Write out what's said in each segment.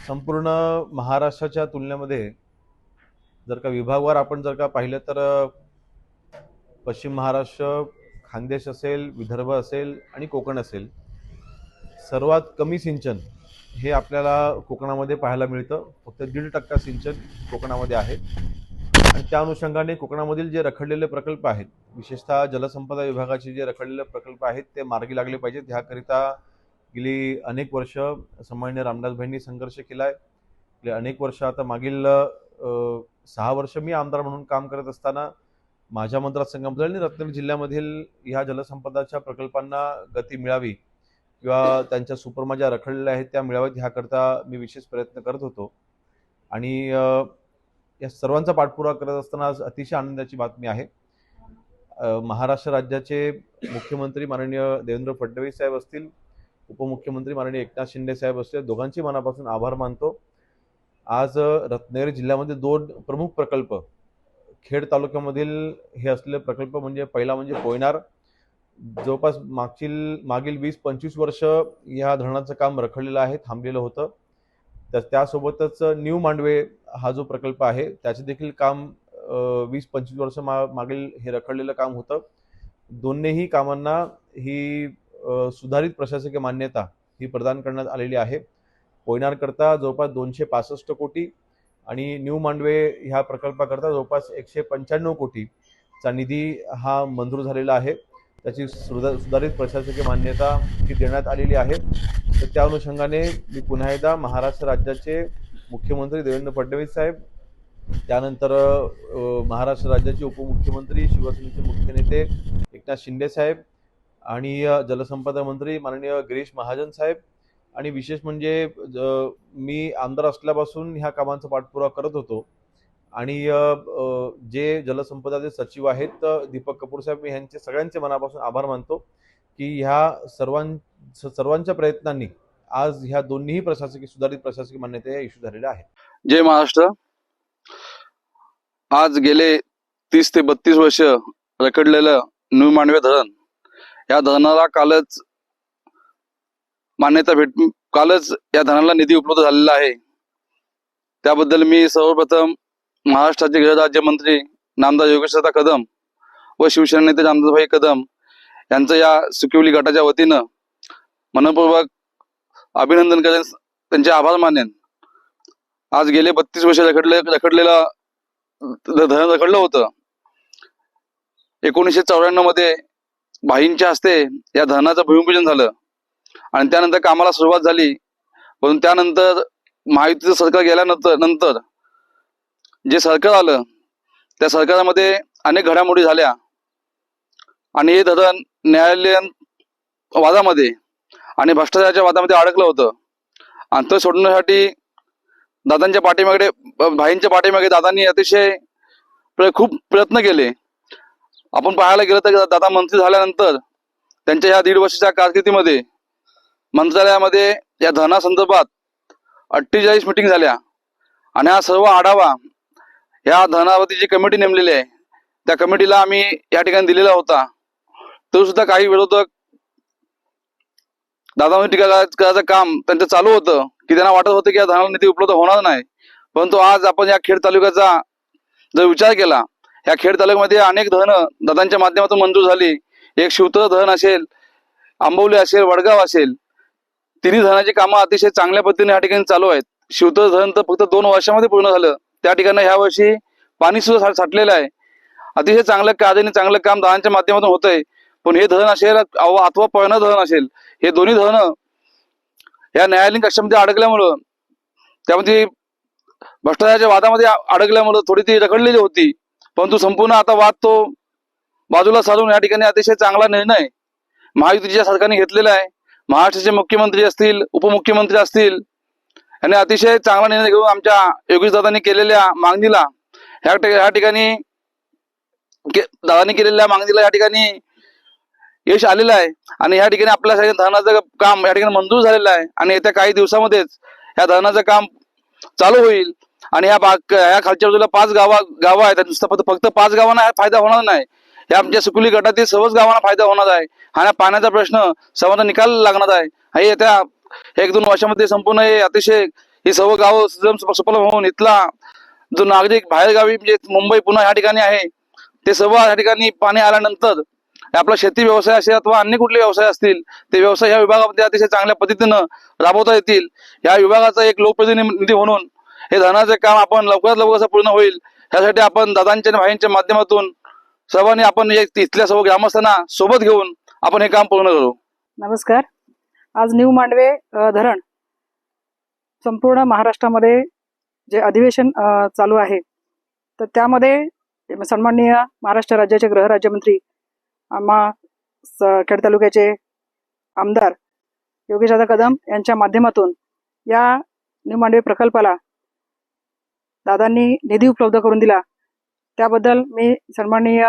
संपूर्ण महाराष्ट्राच्या तुलनेमध्ये जर का विभागवार आपण जर का पाहिलं तर पश्चिम महाराष्ट्र, खानदेश असेल, विदर्भ असेल आणि कोकण असेल, सर्वात कमी सिंचन हे आपल्याला कोकणामध्ये पाहायला मिळतं. फक्त 1.5% सिंचन कोकणामध्ये आहे. आणि त्या अनुषंगाने कोकणामधील जे रखडलेले प्रकल्प आहेत, विशेषतः जलसंपदा विभागाचे जे रखडलेले प्रकल्प आहेत ते मार्गी लागले पाहिजेत. ह्याकरिता गेली अनेक वर्ष सन्माननीय रामदासभाईंनी संघर्ष केला आहे. गेली अनेक वर्ष आता मागील 6 वर्ष मी आमदार म्हणून काम करत असताना माझ्या मतदारसंघामध्ये आणि रत्नागिरी जिल्ह्यामधील ह्या जलसंपदाच्या प्रकल्पांना गती मिळावी किंवा त्यांच्या सुपरमा ज्या रखडलेल्या आहेत त्या मिळाव्यात ह्याकरता मी विशेष प्रयत्न करत होतो. आणि या सर्वांचा पाठपुरावा करत असताना आज अतिशय आनंदाची बातमी आहे. महाराष्ट्र राज्याचे मुख्यमंत्री माननीय देवेंद्र फडणवीस साहेब असतील, उपमुख्यमंत्री माननीय एकनाथ शिंदे साहेब असतील, दोघांची मनापासून आभार मानतो. आज रत्नागिरी जिल्ह्यामध्ये 2 प्रमुख प्रकल्प खेड तालुक्यामधील हे असलेले प्रकल्प म्हणजे पहिला म्हणजे कोयनार. जवळपास मागील 20-25 वर्ष या धरणाचं काम रखडलेलं आहे, थांबलेलं होतं. तर त्यासोबतच न्यू मांडवे हा जो प्रकल्प आहे त्याचे देखील काम 20-25 वर्ष मागील हे रखडलेलं काम होतं. दोन्हीही कामांना ही सुधारित प्रशासकीय मान्यता ही प्रदान करण्यात आलेली आहे. कोयनारकरता जवळपास 265 कोटी आणि न्यू मांडवे ह्या प्रकल्पाकरता जवळपास 195 कोटीचा निधी हा मंजूर झालेला आहे. त्याची सुधारित प्रशासकीय मान्यता ही देण्यात आलेली आहे. तर त्या अनुषंगाने मी पुन्हा एकदा महाराष्ट्र राज्याचे मुख्यमंत्री देवेंद्र फडणवीस साहेब, त्यानंतर महाराष्ट्र राज्याचे उपमुख्यमंत्री शिवसेनेचे मुख्य नेते एकनाथ शिंदे साहेब आणि जलसंपदा मंत्री माननीय गिरीश महाजन साहेब आणि विशेष म्हणजे मी आमदार असल्यापासून ह्या कामांचा पाठपुरावा करत होतो. आणि जे जलसंपदाचे सचिव आहेत दीपक कपूर साहेब, मी ह्यांचे सगळ्यांचे मनापासून आभार मानतो की ह्या सर्वांच्या प्रयत्नांनी आज ह्या दोन्ही सुधारित प्रशासकीय मान्यता इश्यू झालेल्या आहेत. जय महाराष्ट्र. आज गेले 30 ते 32 वर्ष रखडलेलं न्यू मांडवे धरण, या धरणाला कालच या धरणाला निधी उपलब्ध झालेला आहे. त्याबद्दल मी सर्वप्रथम महाराष्ट्राचे गृहराज्यमंत्री नामदार योगेश्वर कदम व शिवसेना नेते रामदासभाई कदम यांचं या सुकिवली गटाच्या वतीनं मनपूर्वक अभिनंदन करेन, त्यांचे आभार मानेन. आज गेले 32 वर्ष रखडलेलं धरण रखडलं होतं. 1994 मध्ये भाईंच्या हस्ते या धरणाचं भूमिपूजन झालं आणि त्यानंतर कामाला सुरुवात झाली. पण त्यानंतर महायुतीचं सरकार गेल्यानंतर जे सरकार आलं त्या सरकारामध्ये अनेक घडामोडी झाल्या आणि हे धरण न्यायालयीन वादामध्ये आणि भ्रष्टाचाराच्या वादामध्ये अडकलं होतं. आणि तो सोडण्यासाठी भाईंच्या पाठीमागे दादांनी अतिशय खूप प्रयत्न केले. आपण पाहायला गेलं तर दादा मंत्री झाल्यानंतर त्यांच्या ह्या 1.5 वर्षाच्या कारकिर्दीमध्ये मंत्रालयामध्ये या धरणासंदर्भात 48 मीटिंग झाल्या आणि हा सर्व आढावा ह्या धरणावरती जी कमिटी नेमलेली आहे त्या कमिटीला आम्ही या ठिकाणी दिलेला होता. तो सुद्धा काही विरोधक दादांवर टीका करायचं काम त्यांचं चालू होतं की त्यांना वाटत होतं की या धरणाला निधी उपलब्ध होणार नाही. परंतु आज आपण या खेड तालुक्याचा जर विचार केला, या खेड तालुक्यामध्ये अनेक धरणं दादांच्या माध्यमातून मंजूर झाली. एक शिवतर धरण असेल, आंबवली असेल, वडगाव असेल, तिन्ही धरणाची कामं अतिशय चांगल्या पद्धतीने या ठिकाणी चालू आहेत. शिवतर धरण तर फक्त 2 वर्षामध्ये पूर्ण झालं. त्या ठिकाणी ह्या वर्षी पाणी सुद्धा साठलेलं आहे. अतिशय चांगलं कार्य चांगलं काम दादांच्या माध्यमातून होतंय. पण हे धरण असेल अथवा पळणा धरण असेल, हे दोन्ही धरणं या न्यायालयीन कक्षामध्ये अडकल्यामुळं, त्यामध्ये भ्रष्टाचाराच्या वादामध्ये अडकल्यामुळं थोडी ती रखडलेली होती. परंतु संपूर्ण आता वाद तो बाजूला सारून या ठिकाणी अतिशय चांगला निर्णय महायुतीच्या सरकारने घेतलेला आहे. महाराष्ट्राचे मुख्यमंत्री असतील, उपमुख्यमंत्री असतील, यांनी अतिशय चांगला निर्णय घेऊन आमच्या योगेश दादांनी केलेल्या मागणीला या ठिकाणी या ठिकाणी यश आलेलं आहे. आणि या ठिकाणी आपल्या धरणाचं काम या ठिकाणी मंजूर झालेलं आहे आणि येत्या काही दिवसामध्येच या धरणाचं काम चालू होईल. आणि या खालच्या बाजूला 5 गाव आहेत. फक्त 5 गावांना फायदा होणार नाही, या आमच्या सुकुली गटातील सर्वच गावांना फायदा होणार आहे. हा पाण्याचा प्रश्न सर्वांना निकाल लागणार आहे. हे येत्या 1-2 वर्षामध्ये संपूर्ण हे अतिशय ही सर्व गावं सुफल होऊन इथला जो नागरिक बाहेर गावी म्हणजे मुंबई पुणे या ठिकाणी आहे ते सर्व या ठिकाणी पाणी आल्यानंतर आपला शेती व्यवसाय असेल अथवा अन्य कुठले व्यवसाय असतील ते व्यवसाय या विभागामध्ये अतिशय चांगल्या पद्धतीनं राबवता येतील. या विभागाचा एक लोकप्रतिनिधी म्हणून हे धरणाचे काम आपण लवकरात लवकर कसं पूर्ण होईल यासाठी आपण दादांच्या आणि भाईंच्या माध्यमातून सर्वांनी आपण इथल्या सर्व ग्रामस्थांना सोबत घेऊन आपण हे काम पूर्ण करू. नमस्कार. आज न्यू मांडवे धरण संपूर्ण महाराष्ट्रामध्ये जे अधिवेशन चालू आहे तर त्यामध्ये सन्माननीय महाराष्ट्र राज्याचे गृहराज्यमंत्री खेड तालुक्याचे आमदार योगेशदादा कदम यांच्या माध्यमातून या न्यू मांडवे प्रकल्पाला दादांनी निधी उपलब्ध करून दिला. त्याबद्दल मी सन्माननीय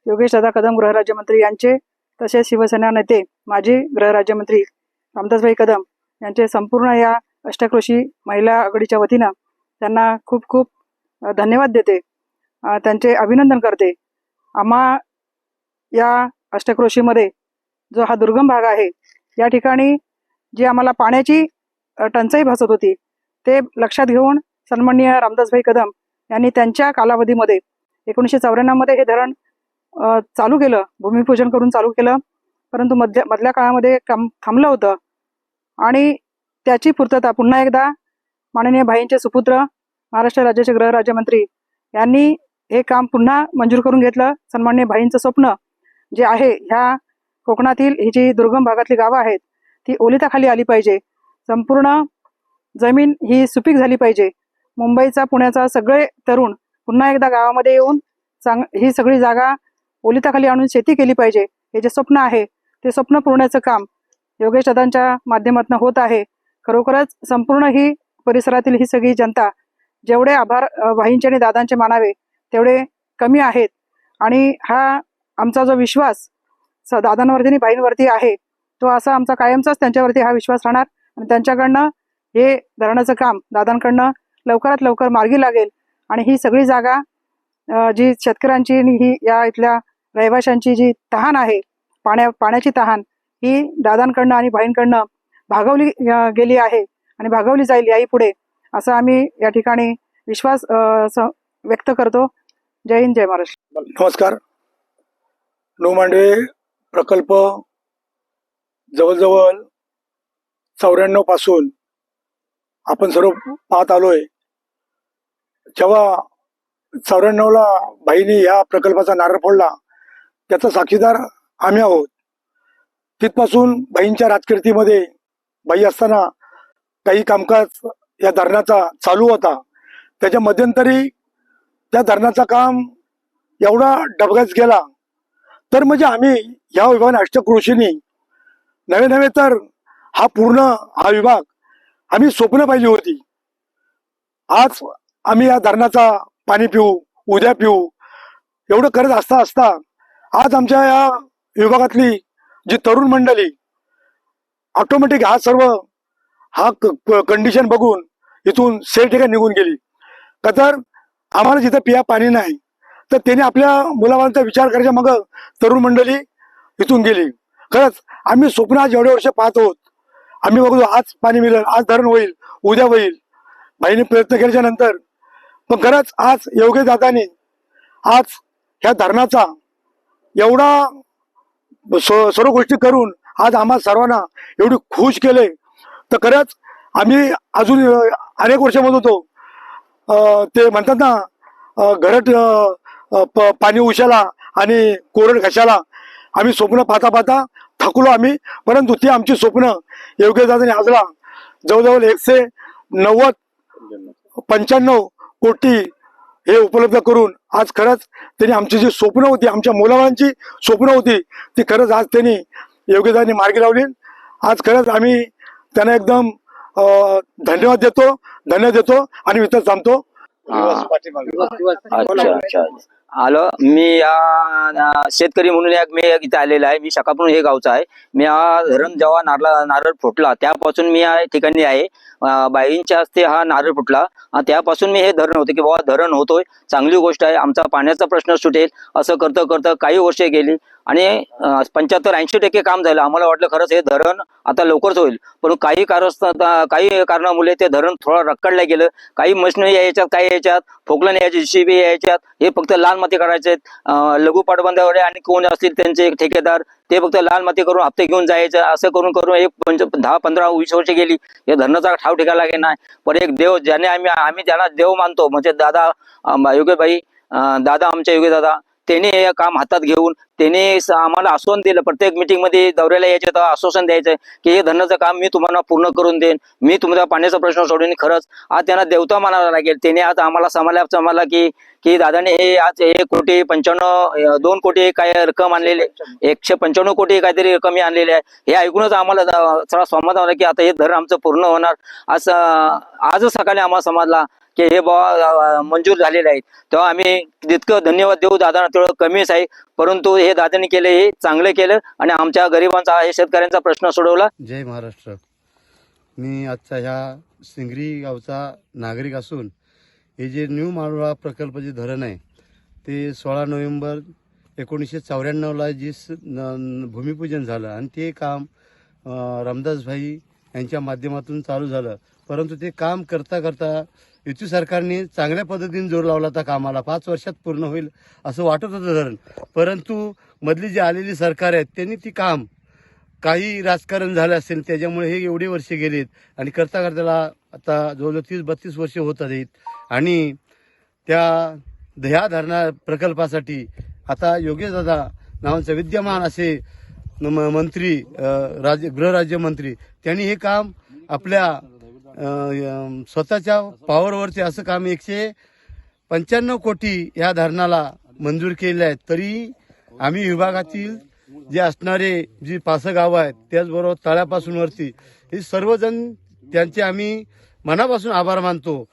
योगेशदादा कदम गृहराज्यमंत्री यांचे तसेच शिवसेना नेते माजी गृहराज्यमंत्री रामदासभाई कदम यांचे संपूर्ण या अष्टकृषी महिला आघाडीच्या वतीनं त्यांना खूप खूप धन्यवाद देते, त्यांचे अभिनंदन करते. आम्हा या अष्टकृषीमध्ये जो हा दुर्गम भाग आहे या ठिकाणी जी आम्हाला पाण्याची टंचाई भासत होती ते लक्षात घेऊन सन्माननीय रामदासभाई कदम यांनी त्यांच्या कालावधीमध्ये 1994 मध्ये हे धरण चालू केलं, भूमिपूजन करून चालू केलं. परंतु मधल्या काळामध्ये काम थांबलं होतं आणि त्याची पूर्तता पुन्हा एकदा माननीय भाईंचे सुपुत्र महाराष्ट्र राज्याचे गृहराज्यमंत्री यांनी हे काम पुन्हा मंजूर करून घेतलं. सन्माननीय भाईंचं स्वप्न जे आहे ह्या कोकणातील ही जी दुर्गम भागातली गावं आहेत ती ओलिताखाली आली पाहिजे, संपूर्ण जमीन ही सुपीक झाली पाहिजे. मुंबईचा पुण्याचा सगळे तरुण पुन्हा एकदा गावामध्ये येऊन ही सगळी जागा ओलिताखाली आणून शेती केली पाहिजे. हे जे स्वप्न आहे ते स्वप्न पूर्णाचं काम योगेश दादांच्या माध्यमातून होत आहे. खरोखरच संपूर्ण ही परिसरातील ही सगळी जनता जेवढे आभार भाईंचे आणि दादांचे मानावे तेवढे कमी आहेत. आणि हा आमचा जो विश्वास दादांवरती आणि भाईंवरती आहे तो असा आमचा कायमचाच त्यांच्यावरती हा विश्वास राहणार आणि त्यांच्याकडनं हे धरणाचं काम दादांकडनं लवकरात लवकर मार्गी लागेल आणि ही सगळी जागा जी शेतकऱ्यांची आणि ही या इथल्या रहिवाशांची जी तहान आहे पाण्याची तहान ही दादांकडनं आणि भाईंकडनं भागवली गेली आहे आणि भागवली जाईल याही पुढे असं आम्ही या ठिकाणी विश्वास व्यक्त करतो. जय हिंद, जय महाराष्ट्र. नमस्कार. न्यू मांडवे प्रकल्प जवळजवळ 94 पासून आपण सर्व पाहत आलोय. जेव्हा 94ला भाईनी या प्रकल्पाचा नारळ फोडला त्याचा साक्षीदार आम्ही आहोत. तिथपासून भाईंच्या राजकीर्तीमध्ये भाई असताना काही कामकाज या धरणाचा चालू होता. त्याच्या मध्यंतरी त्या धरणाचा काम एवढा डबघाईस गेला तर म्हणजे आम्ही या विभागाने अष्टकृषींनी नवे तर हा विभाग आम्ही स्वप्न पाहिली होती. आज आम्ही या धरणाचा पाणी पिऊ, उद्या पिऊ एवढं करत असता आज आमच्या या विभागातली जी तरुण मंडळी ऑटोमॅटिक हा कंडिशन बघून इथून सेल ठिकाणी निघून गेली. का तर आम्हाला जिथं पिया पाणी नाही तर त्याने आपल्या मुलाबाळांचा विचार करायच्या मग तरुण मंडळी इथून गेली. खरंच आम्ही स्वप्न आज एवढे वर्ष पाहत आहोत. आम्ही बघतो आज पाणी मिळेल, आज धरण होईल, उद्या होईल. भाईने प्रयत्न केल्याच्या नंतर पण खरंच आज योगेश दादांनी आज ह्या धरणाचा एवढा सर्व गोष्टी करून आज आम्हा सर्वांना एवढी खुश केले. तर खरंच आम्ही अजून अनेक वर्ष म्हणत होतो ते म्हणतात ना घरट पाणी उशाला आणि कोरड घशाला. आम्ही स्वप्न पाहता थकलो आम्ही, परंतु ती आमची स्वप्न योगेश दादांनी आजला जवळजवळ 195 कोटी हे उपलब्ध करून आज खरंच त्यांनी आमची जी स्वप्न होती, आमच्या मुलाबाळांची स्वप्न होती ती खरंच आज त्यांनी योगेश दादांनी मार्गी लावली. आज खरंच आम्ही त्यांना एकदम धन्यवाद देतो आणि इथं थांबतो. अच्छा. आलो मी शेतकरी म्हणून मी इथे आलेला आहे. मी शकापूर हे गावचा आहे. मी हा धरण जेव्हा नारळ फुटला त्यापासून मी या ठिकाणी आहे. बाईंच्या हस्ते हा नारळ फुटला. त्यापासून मी हे धरण होते की बाबा धरण होतोय, चांगली गोष्ट आहे, आमचा पाण्याचा प्रश्न सुटेल. असं करतं करतं काही वर्षे गेली आणि 75-80% काम झालं. आम्हाला वाटलं खरंच हे धरण आता लवकरच होईल, पण काही कारणामुळे ते धरण थोडं रखडलं गेलं. काही मशिनरी यायच्यात, काही यायच्यात फोकलन यायचे, JCB यायच्यात. हे फक्त लाल माती काढायचे. लघु पाटबंधारे आणि कोण असतील त्यांचे ठेकेदार ते फक्त लाल माती करून हप्ते घेऊन जायचं. असं करून करून एक 10, 15, 20 वर्ष गेली. या धरणाचा ठाव ठिकाणा लागेल नाही. पण एक देव ज्याने आम्ही त्यांना देव मानतो म्हणजे दादा योगेशभाई, दादा आमचे योगेश दादा, त्यांनी हे काम हातात घेऊन त्यांनी आम्हाला आश्वासन दिलं. प्रत्येक मीटिंग मध्ये दौऱ्याला यायचे तर आश्वासन द्यायचं की हे धरणाचं काम मी तुम्हाला पूर्ण करून देईन, मी तुमचा पाण्याचा प्रश्न सोडून. खरंच आज त्यांना देवता मानावा लागेल. त्याने आज आम्हाला समजला की दादाने हे आज 1,95,2 कोटी काय रक्कम आणलेली, 195 कोटी काहीतरी रक्कम आणलेली आहे. हे ऐकूनच आम्हाला थोडा समाधान झाला की आता हे धरण आमचं पूर्ण होणार. असं आजच सकाळी आम्हाला समजला की हे बाबा मंजूर झालेले आहेत. तेव्हा आम्ही जितकं धन्यवाद देऊ दादांना तेवढं कमीच आहे. परंतु हे दादांनी केले, हे चांगलं केलं आणि आमच्या गरिबांचा हे शेतकऱ्यांचा प्रश्न सोडवला. जय महाराष्ट्र. मी आजचा ह्या सिंगरी गावचा नागरिक असून हे जे न्यू माळवा प्रकल्प जे धरण आहे ते 16 नोव्हेंबर 1994ला जे भूमिपूजन झालं आणि ते काम रामदासभाई यांच्या माध्यमातून चालू झालं. परंतु ते काम करता करता युती सरकारने चांगल्या पद्धतीने जोर लावला होता कामाला. 5 वर्षात पूर्ण होईल असं वाटत होतं धरण. परंतु मधली जी आलेली सरकार आहेत त्यांनी ती काम काही राजकारण झालं असेल त्याच्यामुळे हे एवढे वर्ष गेलेत आणि करता करताला आता जवळजवळ 30-32 वर्ष होत आहेत. आणि ह्या धरणा प्रकल्पासाठी आता योगेश दादा नावाचे विद्यमान असे मंत्री, गृहराज्यमंत्री, त्यांनी हे काम आपल्या स्वतःच्या पॉवरवरचे असं काम 195 कोटी या धरणाला मंजूर केले आहेत. तरी आम्ही विभागातील जे असणारे जी 5 गावं आहेत त्याचबरोबर तळ्यापासून वरती हे सर्वजण त्यांचे आम्ही मनापासून आभार मानतो.